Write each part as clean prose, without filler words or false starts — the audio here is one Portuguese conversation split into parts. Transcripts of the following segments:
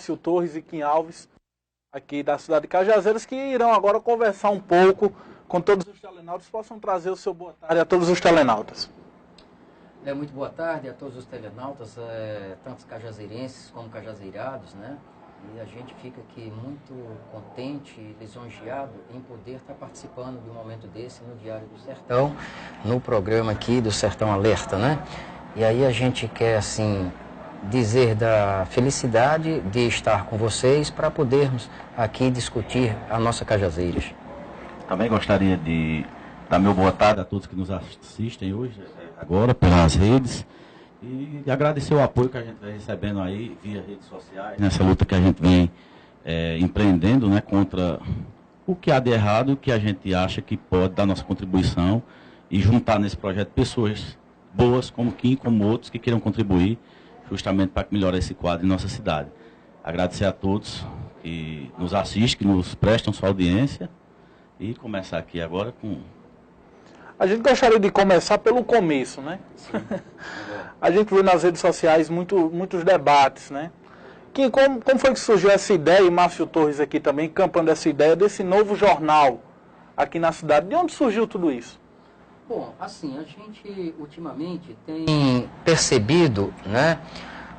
Márcio Torres e Kim Alves, aqui da cidade de Cajazeiras, que irão agora conversar um pouco com todos os telenautas, possam trazer o seu boa tarde a todos os telenautas. Muito boa tarde a todos os telenautas, tanto cajazeirenses como cajazeirados, né? E a gente fica aqui muito contente e lisonjeado em poder estar participando de um momento desse no Diário do Sertão, no programa aqui do Sertão Alerta, né? E aí a gente quer, assim, dizer da felicidade de estar com vocês para podermos aqui discutir a nossa Cajazeiras. Também gostaria de dar meu boa tarde a todos que nos assistem hoje, agora, pelas redes. E agradecer o apoio que a gente vem recebendo aí via redes sociais, nessa luta que a gente vem empreendendo, né, contra o que há de errado, o que a gente acha que pode dar nossa contribuição e juntar nesse projeto pessoas boas, como Kim, como outros, que queiram contribuir justamente para melhorar esse quadro em nossa cidade. Agradecer a todos que nos assistem, que nos prestam sua audiência e começar aqui agora com... A gente gostaria de começar pelo começo, né? A gente viu nas redes sociais muitos debates, né? Como foi que surgiu essa ideia, e Márcio Torres aqui também, encampando essa ideia desse novo jornal aqui na cidade? De onde surgiu tudo isso? Bom, assim, a gente ultimamente tem percebido, né,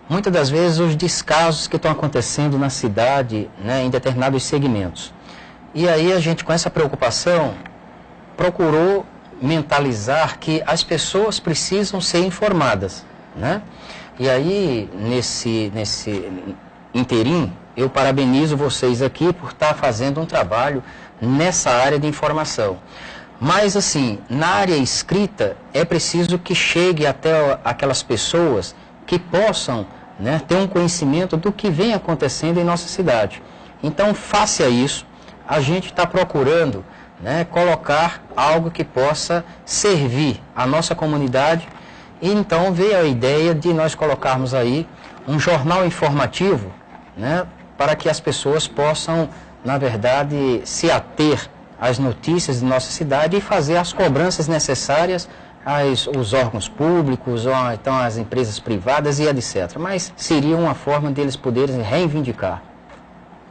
muitas das vezes os descasos que estão acontecendo na cidade, né, em determinados segmentos. E aí a gente, com essa preocupação, procurou mentalizar que as pessoas precisam ser informadas, né? E aí, nesse interim, eu parabenizo vocês aqui por estar fazendo um trabalho nessa área de informação. Mas, assim, na área escrita, é preciso que chegue até aquelas pessoas que possam, né, ter um conhecimento do que vem acontecendo em nossa cidade. Então, face a isso, a gente está procurando, né, colocar algo que possa servir a nossa comunidade, e então veio a ideia de nós colocarmos aí um jornal informativo, né, para que as pessoas possam, na verdade, se ater às notícias de nossa cidade e fazer as cobranças necessárias aos órgãos públicos, ou então às empresas privadas e etc. Mas seria uma forma deles poderem reivindicar.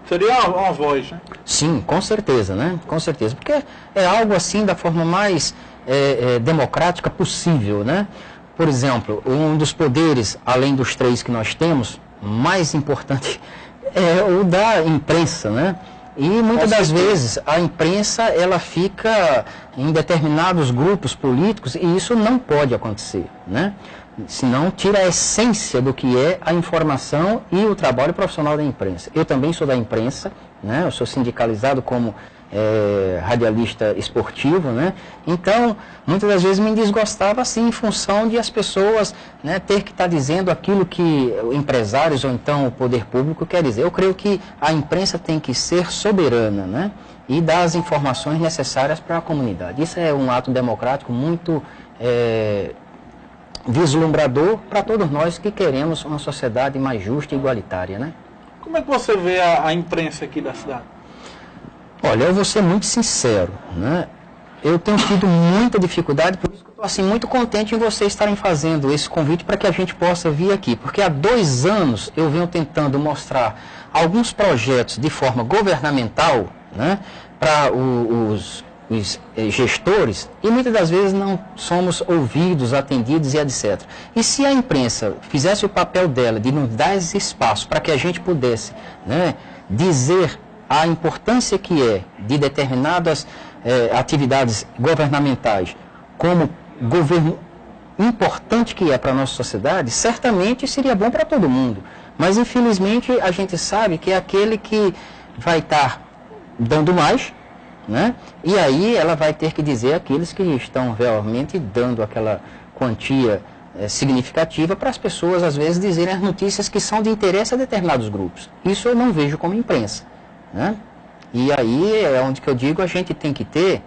Seria uma voz, né? Sim, com certeza, né? Com certeza, porque é algo assim da forma mais democrática possível, né? Por exemplo, um dos poderes, além dos 3 que nós temos, mais importante é o da imprensa, né? E muitas das vezes a imprensa, ela fica em determinados grupos políticos e isso não pode acontecer, né? Senão tira a essência do que é a informação e o trabalho profissional da imprensa. Eu também sou da imprensa, né? Eu sou sindicalizado como radialista esportivo, né? Então, muitas das vezes me desgostava assim, em função de as pessoas, né, ter que estar dizendo aquilo que empresários ou então o poder público quer dizer. Eu creio que a imprensa tem que ser soberana, né? E dar as informações necessárias para a comunidade. Isso é um ato democrático muito vislumbrador para todos nós que queremos uma sociedade mais justa e igualitária, né? Como é que você vê a imprensa aqui da cidade? Olha, eu vou ser muito sincero, né? Eu tenho tido muita dificuldade, por isso que eu estou assim, muito contente em vocês estarem fazendo esse convite para que a gente possa vir aqui. Porque há 2 anos eu venho tentando mostrar alguns projetos de forma governamental, né, para os gestores, e muitas das vezes não somos ouvidos, atendidos e etc. E se a imprensa fizesse o papel dela de nos dar esse espaço para que a gente pudesse, né, dizer a importância que é de determinadas atividades governamentais, como governo importante que é para a nossa sociedade, certamente seria bom para todo mundo. Mas, infelizmente, a gente sabe que é aquele que vai estar dando mais, né? E aí ela vai ter que dizer àqueles que estão realmente dando aquela quantia significativa para as pessoas, às vezes, dizerem as notícias que são de interesse a determinados grupos. Isso eu não vejo como imprensa, né? E aí é onde que eu digo, a gente tem que ter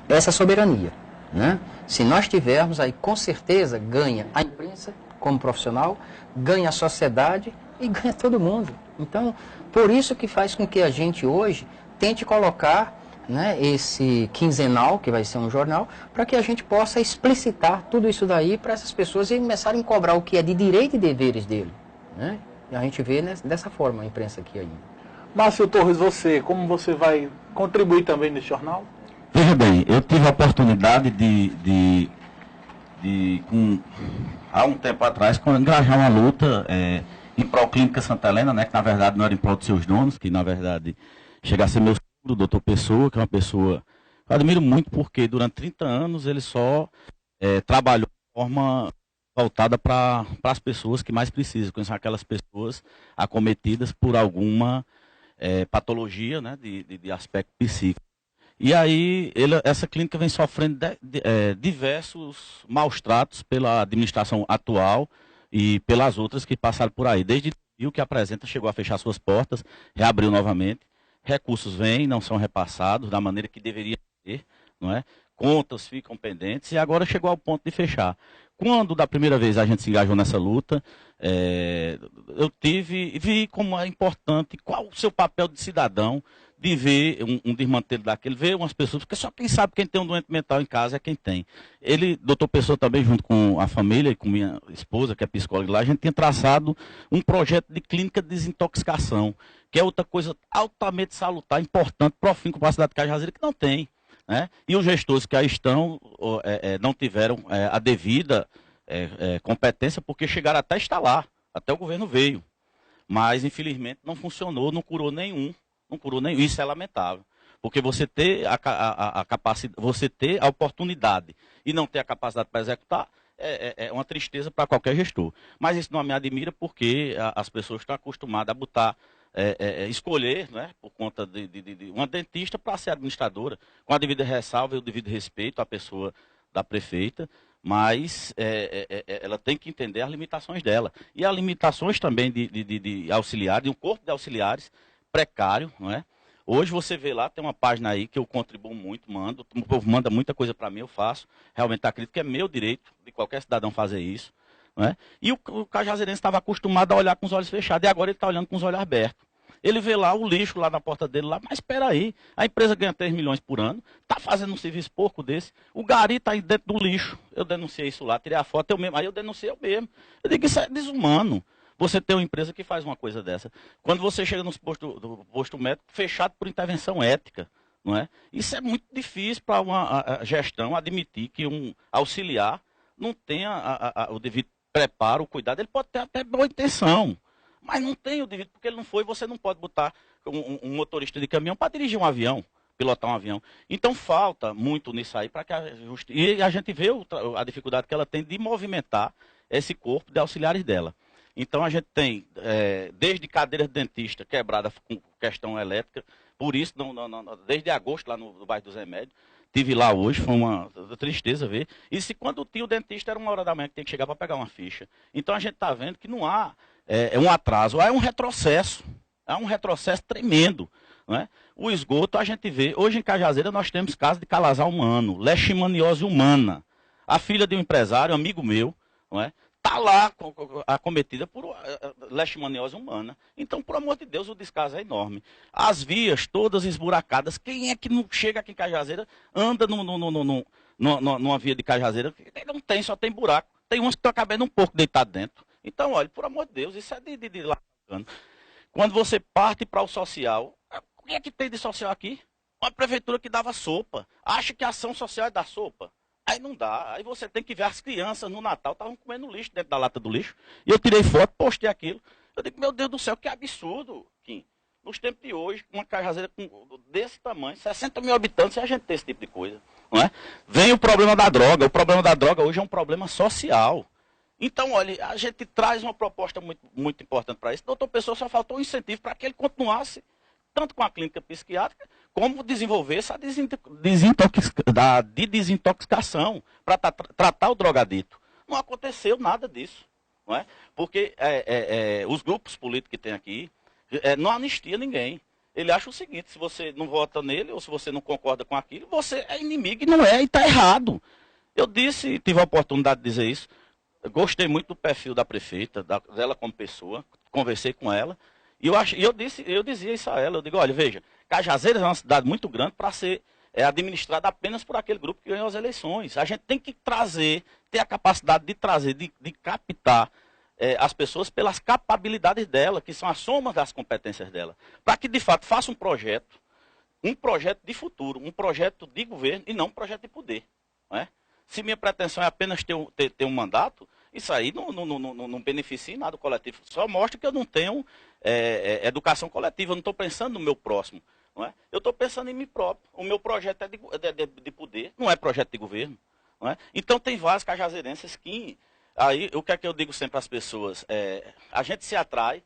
essa soberania, né? Se nós tivermos, aí com certeza ganha a imprensa como profissional, ganha a sociedade e ganha todo mundo. Então, por isso que faz com que a gente hoje tente colocar, né, esse quinzenal, que vai ser um jornal, para que a gente possa explicitar tudo isso daí para essas pessoas e começarem a cobrar o que é de direito e deveres dele, né? E a gente vê dessa forma a imprensa aqui ainda. Márcio Torres, como você vai contribuir também nesse jornal? Veja bem, eu tive a oportunidade há um tempo atrás, engajar uma luta em prol Clínica Santa Helena, né, que na verdade não era em prol dos seus donos, que na verdade chega a ser meu filho, o doutor Pessoa, que é uma pessoa que eu admiro muito, porque durante 30 anos ele só trabalhou de forma voltada para as pessoas que mais precisam, que são aquelas pessoas acometidas por alguma patologia, né, de aspecto psíquico. E aí, essa clínica vem sofrendo diversos maus tratos pela administração atual e pelas outras que passaram por aí. Desde o que apresenta, chegou a fechar suas portas, reabriu novamente. Recursos vêm, não são repassados da maneira que deveria ser, não é? Contas ficam pendentes e agora chegou ao ponto de fechar. Quando da primeira vez a gente se engajou nessa luta, eu vi como é importante, qual o seu papel de cidadão, de ver um desmantelo daquele, ver umas pessoas, porque só quem sabe quem tem um doente mental em casa é quem tem. Ele, doutor Pessoa, também junto com a família e com minha esposa, que é psicóloga lá, a gente tinha traçado um projeto de clínica de desintoxicação, que é outra coisa altamente salutar, importante, profunda para a cidade de Cajazeira, que não tem. Né? E os gestores que aí estão não tiveram a devida competência, porque chegaram até instalar, até o governo veio. Mas, infelizmente, não funcionou, não curou nenhum. Isso é lamentável. Porque você ter a capacidade, você ter a oportunidade e não ter a capacidade para executar é uma tristeza para qualquer gestor. Mas isso não me admira porque as pessoas estão acostumadas a botar, escolher, né, por conta de uma dentista para ser administradora, com a devida ressalva e o devido respeito à pessoa da prefeita, mas ela tem que entender as limitações dela. E as limitações também de auxiliares, de um corpo de auxiliares precário, não é? Hoje você vê lá, tem uma página aí que eu contribuo muito, o povo manda muita coisa para mim, eu faço. Realmente acredito que é meu direito de qualquer cidadão fazer isso. Não é? E o cajazeirense estava acostumado a olhar com os olhos fechados, e agora ele está olhando com os olhos abertos. Ele vê lá o lixo lá na porta dele, lá, mas espera aí, a empresa ganha 3 milhões por ano, está fazendo um serviço porco desse, o gari está aí dentro do lixo. Eu denunciei isso lá, tirei a foto, aí eu denunciei eu mesmo. Eu digo, isso é desumano. Você tem uma empresa que faz uma coisa dessa. Quando você chega no posto médico, fechado por intervenção ética, não é? Isso é muito difícil para uma gestão admitir que um auxiliar não tenha o devido preparo, o cuidado. Ele pode ter até boa intenção, mas não tem o devido, porque ele não foi. Você não pode botar um motorista de caminhão para dirigir um avião, pilotar um avião. Então falta muito nisso aí para que e a gente vê a dificuldade que ela tem de movimentar esse corpo de auxiliares dela. Então a gente tem, desde cadeiras de dentista quebrada com questão elétrica, por isso, desde agosto, lá no bairro dos Remédios, tive lá hoje, foi uma tristeza ver. E se quando tinha o dentista era 1h da manhã que tem que chegar para pegar uma ficha. Então a gente está vendo que não há um atraso, há um retrocesso tremendo. Não é? O esgoto a gente vê, hoje em Cajazeira nós temos casos de calazar humano, leishmaniose humana. A filha de um empresário, amigo meu, não é? Está lá acometida por leishmaniose humana. Então, por amor de Deus, o descaso é enorme. As vias todas esburacadas. Quem é que não chega aqui em Cajazeira, anda numa via de Cajazeira? Não tem, só tem buraco. Tem uns que estão cabendo um pouco deitado dentro. Então, olha, por amor de Deus, isso é de lá. Quando você parte para o social, o que é que tem de social aqui? Uma prefeitura que dava sopa. Acha que a ação social é dar sopa? Aí não dá, aí você tem que ver as crianças no Natal, estavam comendo lixo dentro da lata do lixo. E eu tirei foto, postei aquilo. Eu digo, meu Deus do céu, que absurdo, Kim. Nos tempos de hoje, uma Cajazeira desse tamanho, 60 mil habitantes, e a gente tem esse tipo de coisa. Não é? Vem o problema da droga. O problema da droga hoje é um problema social. Então, olha, a gente traz uma proposta muito, muito importante para isso. Doutor Pessoa, só faltou um incentivo para que ele continuasse tanto com a clínica psiquiátrica, como desenvolver essa desintoxicação para tratar o drogadito. Não aconteceu nada disso. Não é? Porque os grupos políticos que tem aqui não anistia ninguém. Ele acha o seguinte, se você não vota nele ou se você não concorda com aquilo, você é inimigo e não é, e está errado. Eu tive a oportunidade de dizer isso. Eu gostei muito do perfil da prefeita, dela como pessoa, conversei com ela. E eu dizia isso a ela, eu digo, olha, veja, Cajazeiras é uma cidade muito grande para ser administrada apenas por aquele grupo que ganhou as eleições. A gente tem que ter a capacidade de trazer, de captar as pessoas pelas capacidades dela, que são a soma das competências dela, para que, de fato, faça um projeto de futuro, um projeto de governo e não um projeto de poder. Não é? Se minha pretensão é apenas ter um mandato, isso aí não beneficia em nada o coletivo. Só mostra que eu não tenho educação coletiva, eu não estou pensando no meu próximo. Não é? Eu estou pensando em mim próprio. O meu projeto é de poder, não é projeto de governo. Não é? Então tem vários cajazeirenses que... Aí, o que é que eu digo sempre às pessoas? A gente se atrai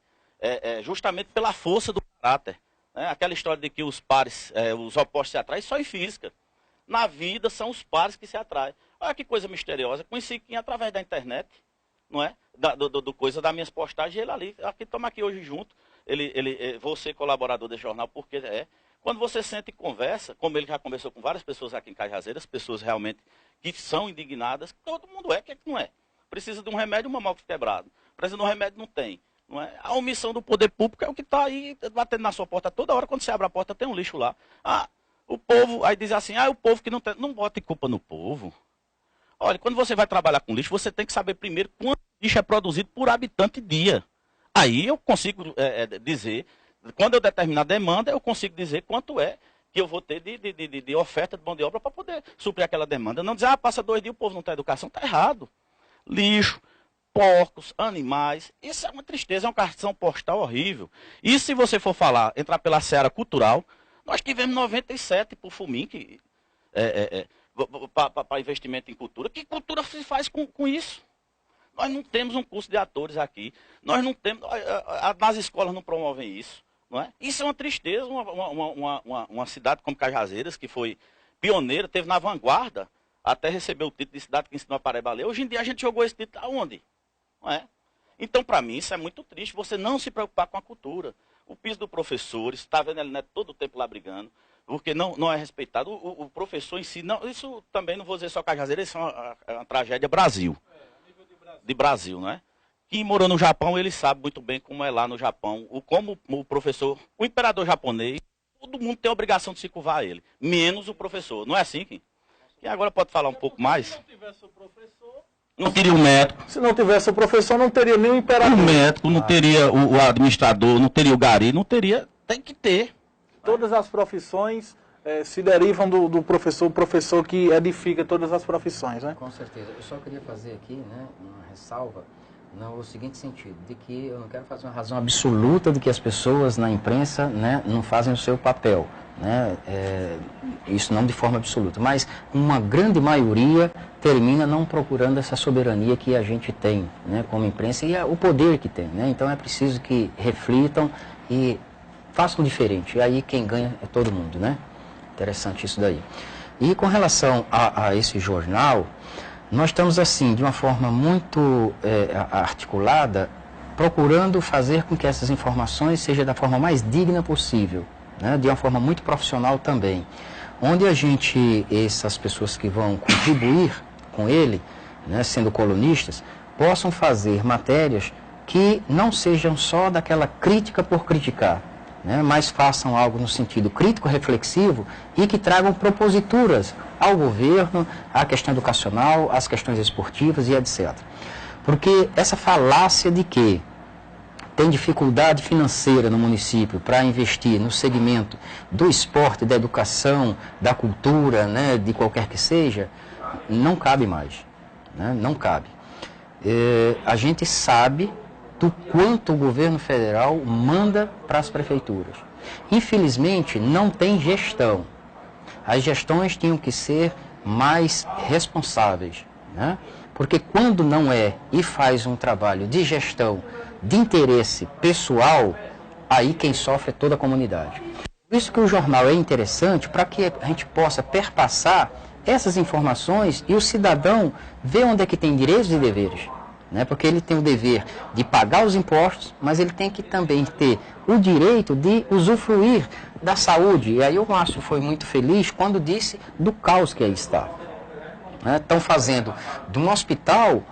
justamente pela força do caráter. Né? Aquela história de que os pares, os opostos se atraem só em física. Na vida são os pares que se atraem. Olha que coisa misteriosa. Conheci Kim através da internet, não é? Coisa das minhas postagens, ele ali, estamos aqui hoje junto. Você colaborador desse jornal, porque quando você senta e conversa, como ele já conversou com várias pessoas aqui em Cajazeiras, pessoas realmente que são indignadas, todo mundo que não é? Precisa de um remédio, uma mão quebrado. Precisa de um remédio, não tem. Não é? A omissão do poder público é o que está aí batendo na sua porta toda hora. Quando você abre a porta, tem um lixo lá. O povo, aí diz assim, o povo que não tem... Não bote culpa no povo. Olha, quando você vai trabalhar com lixo, você tem que saber primeiro quanto lixo é produzido por habitante dia. Aí eu consigo dizer, quando eu determinar a demanda, eu consigo dizer quanto é que eu vou ter de oferta de mão de obra para poder suprir aquela demanda. Não dizer, passa 2 dias, o povo não tem educação. Está errado. Lixo, porcos, animais, isso é uma tristeza, é uma cartão postal horrível. E se você for entrar pela seara cultural, nós tivemos 97 por FUMIN, para investimento em cultura. Que cultura se faz com isso? Nós não temos um curso de atores aqui, nós não temos, nas escolas não promovem isso. Não é? Isso é uma tristeza, uma cidade como Cajazeiras, que foi pioneira, teve na vanguarda, até recebeu o título de cidade que ensinou a Paraíba a ler. Hoje em dia a gente jogou esse título aonde? Não é? Então, para mim, isso é muito triste, você não se preocupar com a cultura. O piso do professor, está vendo ele todo o tempo lá brigando, porque não é respeitado. O professor em si, não, isso também não vou dizer só Cajazeiras, isso é uma tragédia Brasil. De Brasil, não é? Quem morou no Japão, ele sabe muito bem como é lá no Japão. Como o professor, o imperador japonês, todo mundo tem a obrigação de se curvar a ele, menos o professor. Não é assim, Kim? E agora pode falar um pouco mais? Se não tivesse o professor... Não teria o médico. Se não tivesse o professor, não teria nem o imperador. O médico, não teria o administrador, não teria o gari, não teria... Tem que ter. Todas as profissões se derivam do professor, o professor que edifica todas as profissões, né? Com certeza. Eu só queria fazer aqui, né, uma ressalva, no seguinte sentido, de que eu não quero fazer uma razão absoluta de que as pessoas na imprensa, né, não fazem o seu papel, né, isso não de forma absoluta, mas uma grande maioria termina não procurando essa soberania que a gente tem, né, como imprensa e o poder que tem, né, então é preciso que reflitam e façam diferente, e aí quem ganha é todo mundo, né, interessante isso daí. E com relação a esse jornal, nós estamos, assim, de uma forma muito articulada, procurando fazer com que essas informações sejam da forma mais digna possível, né? De uma forma muito profissional também. Onde essas pessoas que vão contribuir com ele, né, sendo colunistas, possam fazer matérias que não sejam só daquela crítica por criticar, né, mas façam algo no sentido crítico-reflexivo e que tragam proposituras ao governo, à questão educacional, às questões esportivas e etc. Porque essa falácia de que tem dificuldade financeira no município para investir no segmento do esporte, da educação, da cultura, né, de qualquer que seja, não cabe mais, né, não cabe. A gente sabe do quanto o governo federal manda para as prefeituras. Infelizmente, não tem gestão. As gestões tinham que ser mais responsáveis, né? Porque quando não é e faz um trabalho de gestão de interesse pessoal, aí quem sofre é toda a comunidade. Por isso que o jornal é interessante para que a gente possa perpassar essas informações e o cidadão ver onde é que tem direitos e deveres. Né? Porque ele tem o dever de pagar os impostos, mas ele tem que também ter o direito de usufruir da saúde. E aí o Márcio foi muito feliz quando disse do caos que aí está. Estão fazendo de um hospital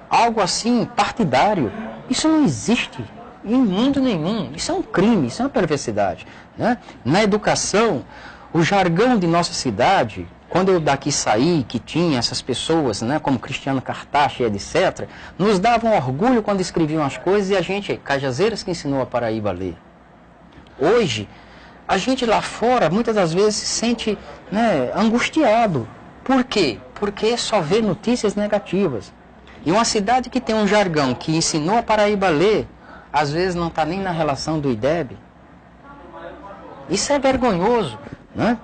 algo assim partidário. Isso não existe em mundo nenhum. Isso é um crime, isso é uma perversidade. Né? Na educação, o jargão de nossa cidade quando eu daqui saí, que tinha essas pessoas, né, como Cristiano Cartache, etc., nos davam orgulho quando escreviam as coisas e a gente, Cajazeiras que ensinou a Paraíba a ler. Hoje, a gente lá fora, muitas das vezes, se sente, né, angustiado. Por quê? Porque só vê notícias negativas. E uma cidade que tem um jargão que ensinou a Paraíba a ler, às vezes não está nem na relação do IDEB. Isso é vergonhoso, né?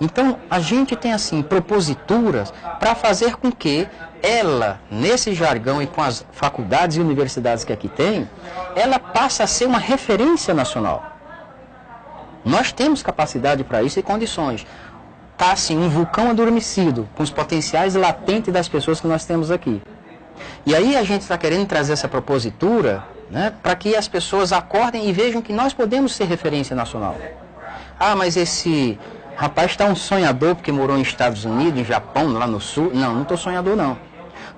Então, a gente tem, assim, proposituras para fazer com que ela, nesse jargão e com as faculdades e universidades que aqui tem, ela passe a ser uma referência nacional. Nós temos capacidade para isso e condições. Está, assim, um vulcão adormecido, com os potenciais latentes das pessoas que nós temos aqui. E aí a gente está querendo trazer essa propositura, né, para que as pessoas acordem e vejam que nós podemos ser referência nacional. Ah, mas esse rapaz está um sonhador porque morou em Estados Unidos, em Japão, lá no Sul. Não, não estou sonhador não.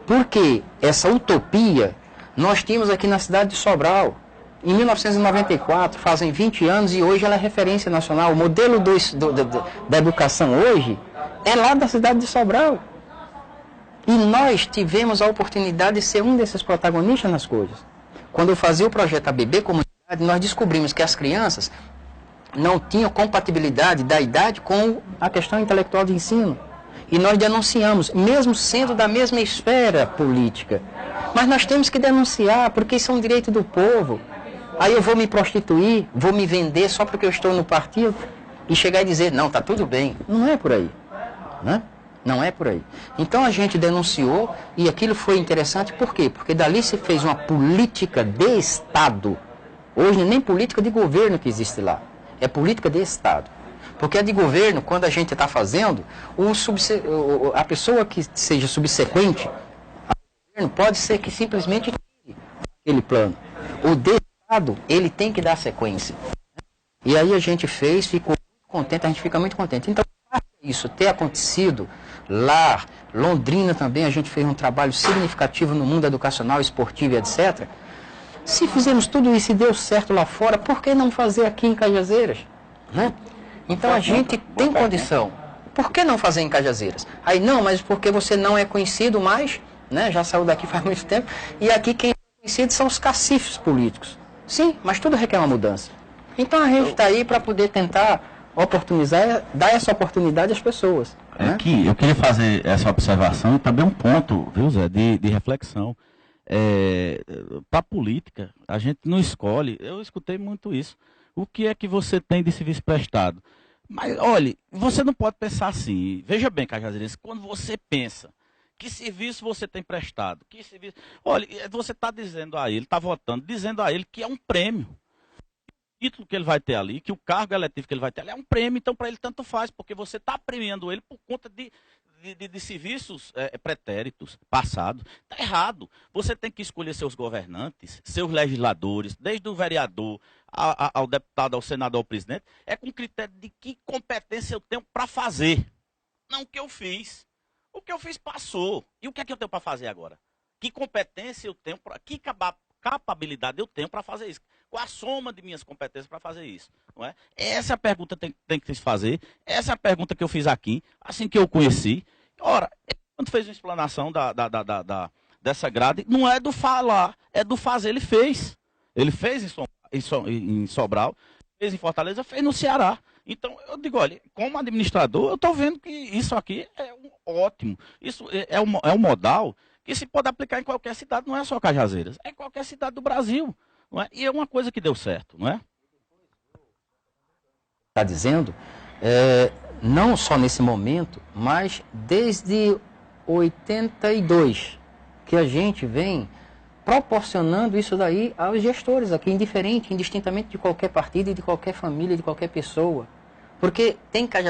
Porque essa utopia nós tínhamos aqui na cidade de Sobral. Em 1994, fazem 20 anos, e hoje ela é referência nacional. O modelo da educação hoje é lá da cidade de Sobral. E nós tivemos a oportunidade de ser um desses protagonistas nas coisas. Quando eu fazia o projeto ABB Comunidade, nós descobrimos que as crianças não tinham compatibilidade da idade com a questão intelectual de ensino. E nós denunciamos, mesmo sendo da mesma esfera política. Mas nós temos que denunciar, porque isso é um direito do povo. Aí eu vou me prostituir, vou me vender só porque eu estou no partido e chegar e dizer, não, está tudo bem. Não é por aí, né? Não é por aí. Então a gente denunciou e aquilo foi interessante, por quê? Porque dali se fez uma política de Estado. Hoje nem política de governo que existe lá, é política de Estado. Porque a de governo, quando a gente está fazendo, a pessoa que seja subsequente ao governo pode ser que simplesmente tire aquele plano. O de Estado, ele tem que dar sequência. E aí a gente fez, ficou muito contente, a gente fica muito contente. Então, isso ter acontecido lá, Londrina também, a gente fez um trabalho significativo no mundo educacional, esportivo e etc. Se fizemos tudo isso e deu certo lá fora, por que não fazer aqui em Cajazeiras? Né? Então a gente tem condição. Por que não fazer em Cajazeiras? Aí não, mas porque você não é conhecido mais, né? Já saiu daqui faz muito tempo, e aqui quem é conhecido são os cacifes políticos. Sim, mas tudo requer uma mudança. Então a gente está aí para poder tentar oportunizar, dar essa oportunidade às pessoas. Né? Que eu queria fazer essa observação e também um ponto, viu, Zé, de reflexão. Para a política, a gente não escolhe, eu escutei muito isso. O que é que você tem de serviço prestado? Mas, olha, você não pode pensar assim. Veja bem, Cajazeirense, quando você pensa que serviço você tem prestado, que serviço... Olha, você está dizendo a ele, está votando, dizendo a ele que é um prêmio. O título que ele vai ter ali, que o cargo eletivo que ele vai ter ali é um prêmio, então para ele tanto faz, porque você está premiando ele por conta de serviços pretéritos, passados. Está errado. Você tem que escolher seus governantes, seus legisladores, desde o vereador ao deputado, ao senador, ao presidente, é com critério de que competência eu tenho para fazer. Não o que eu fiz. O que eu fiz passou. E o que é que eu tenho para fazer agora? Que competência eu tenho, que capacidade eu tenho para fazer isso? Qual a soma de minhas competências para fazer isso? Não é? Essa é a pergunta que tem que se fazer. Essa é a pergunta que eu fiz aqui, assim que eu conheci. Ora, quando fez uma explanação dessa grade, não é do falar, é do fazer. Ele fez. Ele fez em Sobral, fez em Fortaleza, fez no Ceará. Então, eu digo, olha, como administrador, eu estou vendo que isso aqui é ótimo. Isso é um modal que se pode aplicar em qualquer cidade, não é só Cajazeiras, é em qualquer cidade do Brasil. Não é? E é uma coisa que deu certo, não é? Está dizendo, não só nesse momento, mas desde 82, que a gente vem proporcionando isso daí aos gestores aqui, indistintamente de qualquer partido e de qualquer família, de qualquer pessoa. Porque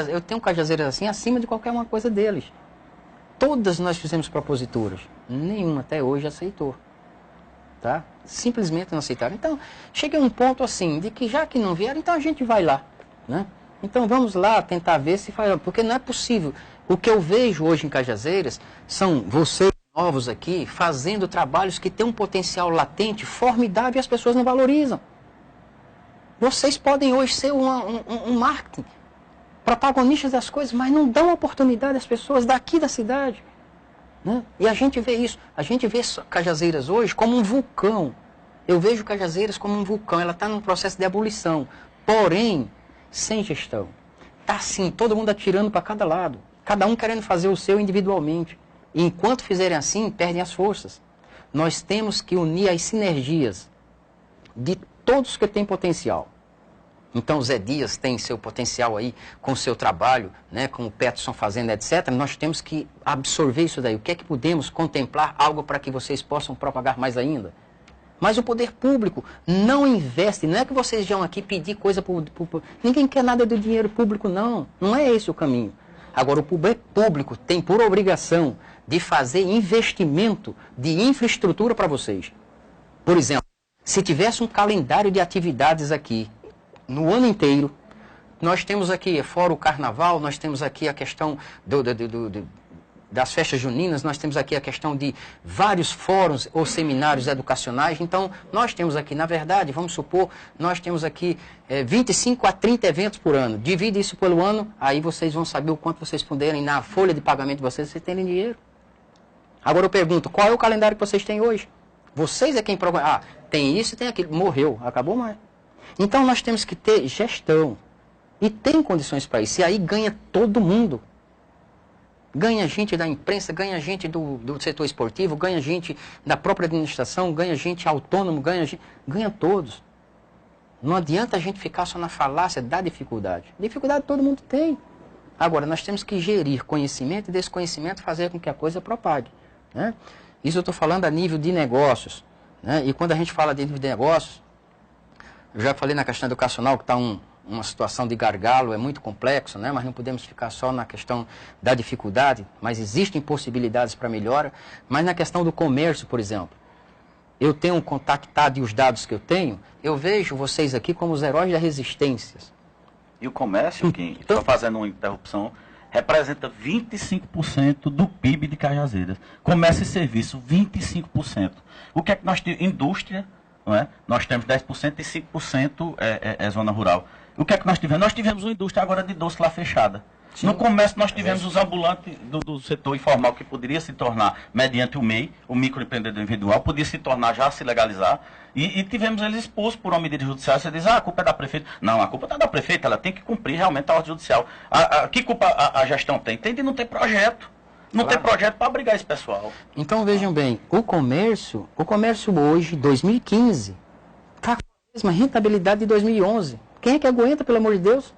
eu tenho Cajazeiras assim acima de qualquer uma coisa deles. Todas nós fizemos proposituras, nenhuma até hoje aceitou. Tá? Simplesmente não aceitaram. Então, chega um ponto assim, de que já que não vieram, então a gente vai lá. Né? Então vamos lá tentar ver se faz, porque não é possível. O que eu vejo hoje em Cajazeiras são vocês novos aqui fazendo trabalhos que têm um potencial latente formidável e as pessoas não valorizam. Vocês podem hoje ser um marketing. protagonistas das coisas, mas não dão oportunidade às pessoas daqui da cidade. Né? E a gente vê isso. A gente vê Cajazeiras hoje como um vulcão. Eu vejo Cajazeiras como um vulcão. Ela está num processo de ebulição. Porém, sem gestão. Está assim, todo mundo atirando para cada lado. Cada um querendo fazer o seu individualmente. E enquanto fizerem assim, perdem as forças. Nós temos que unir as sinergias de todos que têm potencial. Então, o Zé Dias tem seu potencial aí com o seu trabalho, né, com o Peterson fazendo, etc. Nós temos que absorver isso daí. O que é que podemos contemplar algo para que vocês possam propagar mais ainda? Mas o poder público não investe. Não é que vocês vão aqui pedir coisa para ninguém quer nada do dinheiro público, não. Não é esse o caminho. Agora, o poder público tem por obrigação de fazer investimento de infraestrutura para vocês. Por exemplo, se tivesse um calendário de atividades aqui, no ano inteiro, nós temos aqui, fora o carnaval, nós temos aqui a questão das festas juninas, nós temos aqui a questão de vários fóruns ou seminários educacionais. Então, nós temos aqui, na verdade, vamos supor, nós temos aqui 25 a 30 eventos por ano. Divide isso pelo ano, aí vocês vão saber o quanto vocês puderem, na folha de pagamento de vocês terem dinheiro. Agora eu pergunto, qual é o calendário que vocês têm hoje? Vocês é quem programa. Ah, tem isso e tem aquilo. Morreu, acabou mais. Então nós temos que ter gestão. E tem condições para isso. E aí ganha todo mundo. Ganha gente da imprensa, ganha gente do setor esportivo, ganha gente da própria administração, ganha gente autônomo, ganha todos. Não adianta a gente ficar só na falácia da dificuldade. Dificuldade todo mundo tem. Agora, nós temos que gerir conhecimento e desse conhecimento fazer com que a coisa propague. Né? Isso eu estou falando a nível de negócios. Né? E quando a gente fala de nível de negócios, eu já falei na questão educacional que está uma situação de gargalo, é muito complexo, né? Mas não podemos ficar só na questão da dificuldade, mas existem possibilidades para melhora. Mas na questão do comércio, por exemplo, eu tenho contactado e os dados que eu tenho, eu vejo vocês aqui como os heróis da resistência. E o comércio, Kim, estou fazendo uma interrupção, representa 25% do PIB de Cajazeiras. Comércio e serviço, 25%. O que é que nós temos? Indústria, não é? Nós temos 10% e 5% é zona rural. O que é que nós tivemos? Nós tivemos uma indústria agora de doce lá fechada. Sim. No comércio nós tivemos os ambulantes do setor informal que poderia se tornar, mediante o MEI, o microempreendedor individual, podia se tornar, já se legalizar, e tivemos eles expostos por uma medida judicial. Você diz, a culpa é da prefeita. Não, a culpa não é da prefeita, ela tem que cumprir realmente a ordem judicial. Que culpa a gestão tem? Tem de não ter projeto. Não tem projeto para abrigar esse pessoal. Então vejam bem, o comércio hoje, 2015, está com a mesma rentabilidade de 2011. Quem é que aguenta, pelo amor de Deus?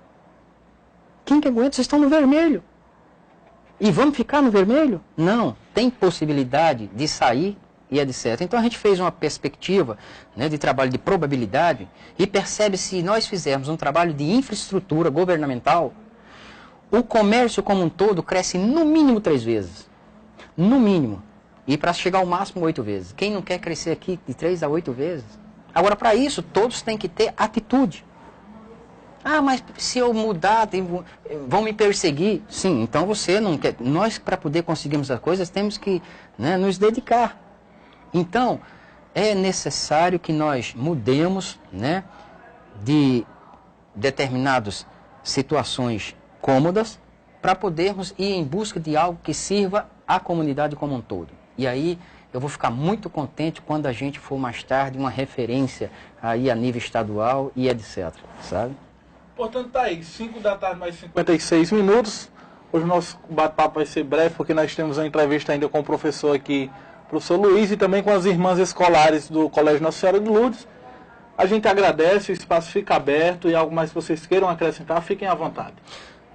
Quem que aguenta? Vocês estão no vermelho. E vamos ficar no vermelho? Não. Tem possibilidade de sair e etc. Então a gente fez uma perspectiva, né, de trabalho de probabilidade e percebe se nós fizermos um trabalho de infraestrutura governamental, o comércio como um todo cresce no mínimo 3 vezes. No mínimo. E para chegar ao máximo 8 vezes. Quem não quer crescer aqui de 3 a 8 vezes? Agora, para isso, todos têm que ter atitude. Ah, mas se eu mudar, vão me perseguir. Sim, então você não quer. Nós, para poder conseguirmos as coisas, temos que, né, nos dedicar. Então, é necessário que nós mudemos, né, de determinadas situações cômodas para podermos ir em busca de algo que sirva à comunidade como um todo. E aí eu vou ficar muito contente quando a gente for mais tarde uma referência aí a nível estadual e etc, sabe? Portanto, tá aí, 5 da tarde mais 56 minutos. Hoje o nosso bate-papo vai ser breve, porque nós temos uma entrevista ainda com o professor aqui, professor Luiz, e também com as irmãs escolares do Colégio Nossa Senhora de Lourdes. A gente agradece, o espaço fica aberto, e algo mais que vocês queiram acrescentar, fiquem à vontade.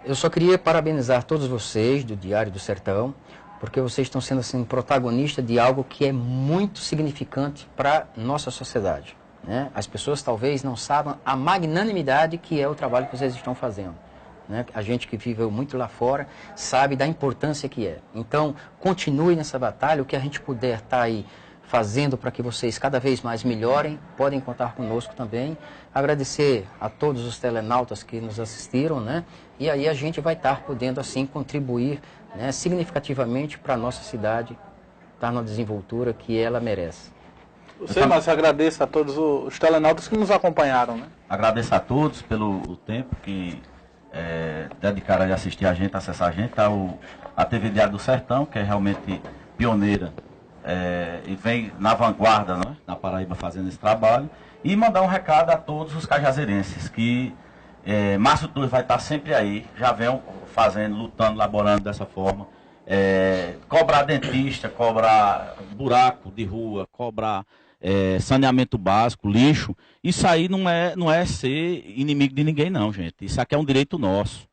Eu só queria parabenizar todos vocês do Diário do Sertão, porque vocês estão sendo assim, protagonistas de algo que é muito significante para a nossa sociedade. Né? As pessoas talvez não saibam a magnanimidade que é o trabalho que vocês estão fazendo. Né? A gente que viveu muito lá fora sabe da importância que é. Então, continue nessa batalha, o que a gente puder estar aí fazendo para que vocês cada vez mais melhorem, podem contar conosco também. Agradecer a todos os telenautas que nos assistiram, né? E aí a gente vai estar podendo assim contribuir, né, significativamente para a nossa cidade estar na desenvoltura que ela merece. Você, Márcio, agradeço a todos os telenautas que nos acompanharam, né? Agradeço a todos pelo tempo que dedicaram a assistir a gente, acessar a gente, a TV Diário do Sertão, que é realmente pioneira e vem na vanguarda, né, na Paraíba fazendo esse trabalho, e mandar um recado a todos os cajazeirenses, que Márcio Torres vai estar sempre aí, já vem fazendo, lutando, laborando dessa forma, cobrar dentista, cobrar buraco de rua, cobrar saneamento básico, lixo, isso aí não é ser inimigo de ninguém não, gente, isso aqui é um direito nosso.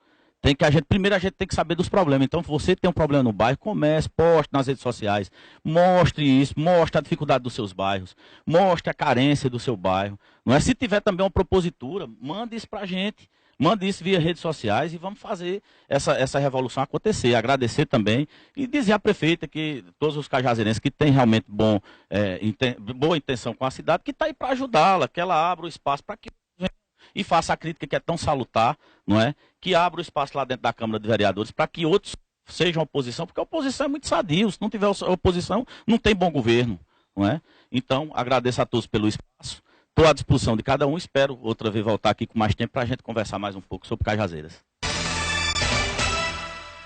Primeiro a gente tem que saber dos problemas. Então, se você tem um problema no bairro, comece, poste nas redes sociais, mostre isso, mostre a dificuldade dos seus bairros, mostre a carência do seu bairro. Não é? Se tiver também uma propositura, mande isso para a gente, mande isso via redes sociais e vamos fazer essa revolução acontecer. Agradecer também e dizer à prefeita que todos os cajazeirenses que têm realmente boa intenção com a cidade, que está aí para ajudá-la, que ela abra o espaço para que e faça a crítica que é tão salutar, não é? Que abra o espaço lá dentro da Câmara de Vereadores para que outros sejam oposição, porque a oposição é muito sadia, se não tiver oposição, não tem bom governo, não é? Então, agradeço a todos pelo espaço, estou à disposição de cada um, espero outra vez voltar aqui com mais tempo para a gente conversar mais um pouco sobre Cajazeiras.